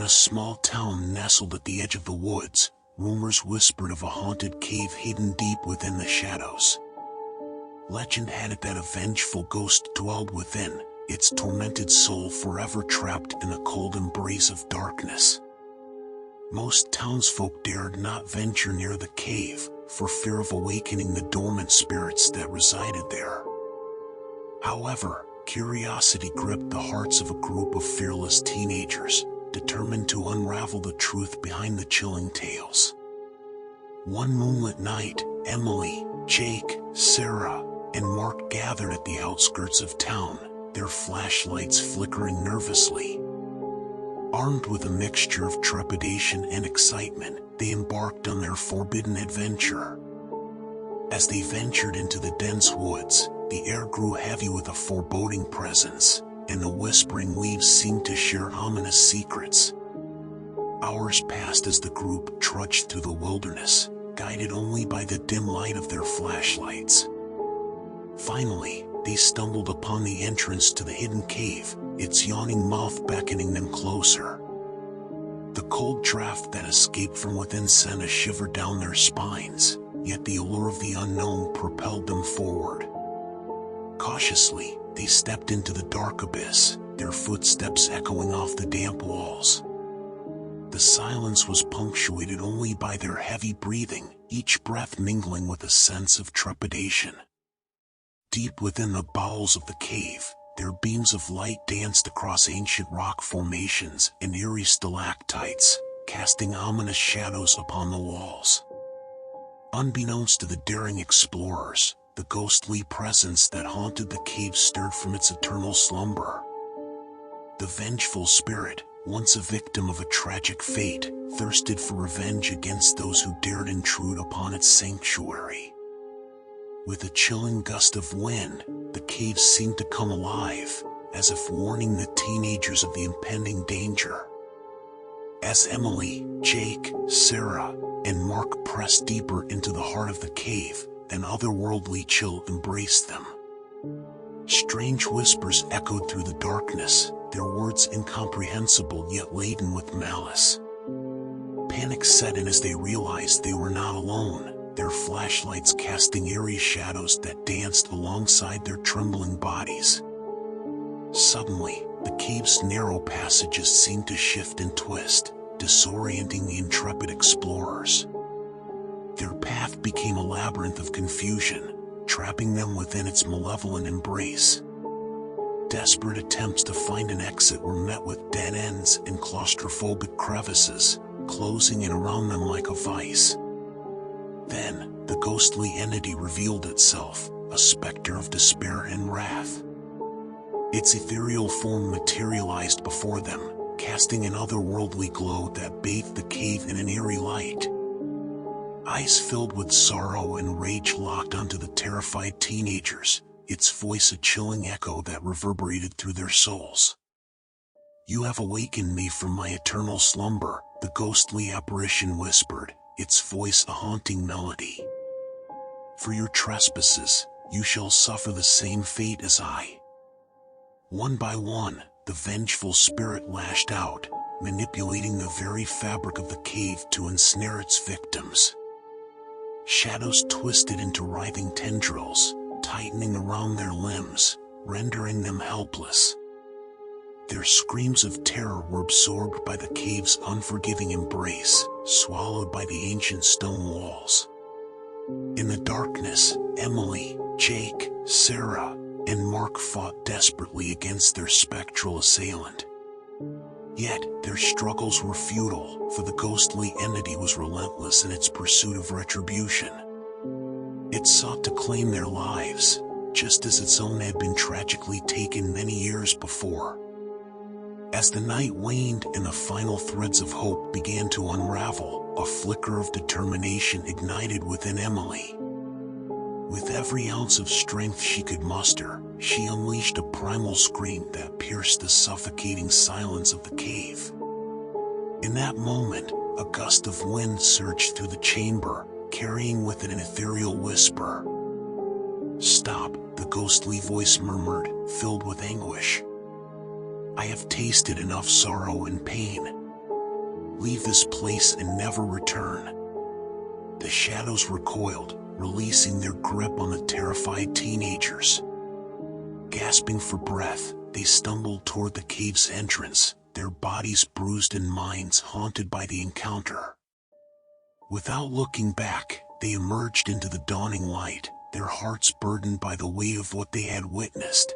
In a small town nestled at the edge of the woods, rumors whispered of a haunted cave hidden deep within the shadows. Legend had it that a vengeful ghost dwelled within, its tormented soul forever trapped in the cold embrace of darkness. Most townsfolk dared not venture near the cave, for fear of awakening the dormant spirits that resided there. However, curiosity gripped the hearts of a group of fearless teenagers, determined to unravel the truth behind the chilling tales. One moonlit night, Emily, Jake, Sarah, and Mark gathered at the outskirts of town, their flashlights flickering nervously. Armed with a mixture of trepidation and excitement, they embarked on their forbidden adventure. As they ventured into the dense woods, the air grew heavy with a foreboding presence, and the whispering leaves seemed to share ominous secrets. Hours passed as the group trudged through the wilderness, guided only by the dim light of their flashlights. Finally, they stumbled upon the entrance to the hidden cave, its yawning mouth beckoning them closer. The cold draft that escaped from within sent a shiver down their spines, yet the allure of the unknown propelled them forward. Cautiously, they stepped into the dark abyss, their footsteps echoing off the damp walls. The silence was punctuated only by their heavy breathing, each breath mingling with a sense of trepidation. Deep within the bowels of the cave, their beams of light danced across ancient rock formations and eerie stalactites, casting ominous shadows upon the walls. Unbeknownst to the daring explorers, the ghostly presence that haunted the cave stirred from its eternal slumber. The vengeful spirit, once a victim of a tragic fate, thirsted for revenge against those who dared intrude upon its sanctuary. With a chilling gust of wind, the cave seemed to come alive, as if warning the teenagers of the impending danger. As Emily, Jake, Sarah, and Mark pressed deeper into the heart of the cave, an otherworldly chill embraced them. Strange whispers echoed through the darkness, their words incomprehensible yet laden with malice. Panic set in as they realized they were not alone, their flashlights casting eerie shadows that danced alongside their trembling bodies. Suddenly, the cave's narrow passages seemed to shift and twist, disorienting the intrepid explorers. Their path became a labyrinth of confusion, trapping them within its malevolent embrace. Desperate attempts to find an exit were met with dead ends and claustrophobic crevices, closing in around them like a vice. Then, the ghostly entity revealed itself, a specter of despair and wrath. Its ethereal form materialized before them, casting an otherworldly glow that bathed the cave in an eerie light. Eyes filled with sorrow and rage locked onto the terrified teenagers, its voice a chilling echo that reverberated through their souls. "You have awakened me from my eternal slumber," the ghostly apparition whispered, its voice a haunting melody. "For your trespasses, you shall suffer the same fate as I." One by one, the vengeful spirit lashed out, manipulating the very fabric of the cave to ensnare its victims. Shadows twisted into writhing tendrils, tightening around their limbs, rendering them helpless. Their screams of terror were absorbed by the cave's unforgiving embrace, swallowed by the ancient stone walls. In the darkness, Emily, Jake, Sarah, and Mark fought desperately against their spectral assailant. Yet, their struggles were futile, for the ghostly entity was relentless in its pursuit of retribution. It sought to claim their lives, just as its own had been tragically taken many years before. As the night waned and the final threads of hope began to unravel, a flicker of determination ignited within Emily. With every ounce of strength she could muster, she unleashed a primal scream that pierced the suffocating silence of the cave. In that moment, a gust of wind surged through the chamber, carrying with it an ethereal whisper. "Stop," the ghostly voice murmured, filled with anguish. "I have tasted enough sorrow and pain. Leave this place and never return." The shadows recoiled, releasing their grip on the terrified teenagers. Gasping for breath, they stumbled toward the cave's entrance, their bodies bruised and minds haunted by the encounter. Without looking back, they emerged into the dawning light, their hearts burdened by the weight of what they had witnessed.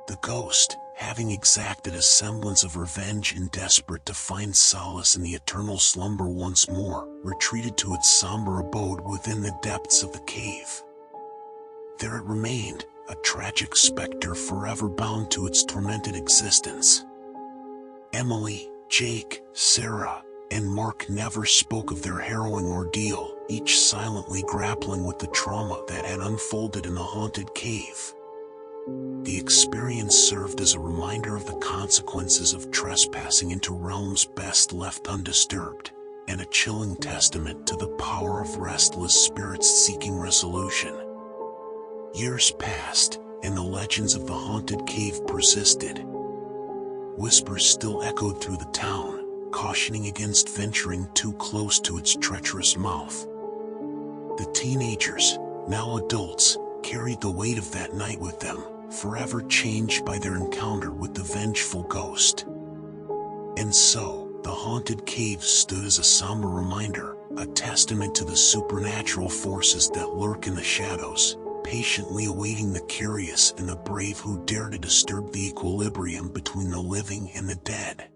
The ghost, having exacted a semblance of revenge and desperate to find solace in the eternal slumber once more, retreated to its somber abode within the depths of the cave. There it remained, a tragic specter forever bound to its tormented existence. Emily, Jake, Sarah, and Mark never spoke of their harrowing ordeal, each silently grappling with the trauma that had unfolded in the haunted cave. The experience served as a reminder of the consequences of trespassing into realms best left undisturbed, and a chilling testament to the power of restless spirits seeking resolution. Years passed, and the legends of the haunted cave persisted. Whispers still echoed through the town, cautioning against venturing too close to its treacherous mouth. The teenagers, now adults, carried the weight of that night with them, forever changed by their encounter with the vengeful ghost. And so, the haunted cave stood as a somber reminder, a testament to the supernatural forces that lurk in the shadows, patiently awaiting the curious and the brave who dare to disturb the equilibrium between the living and the dead.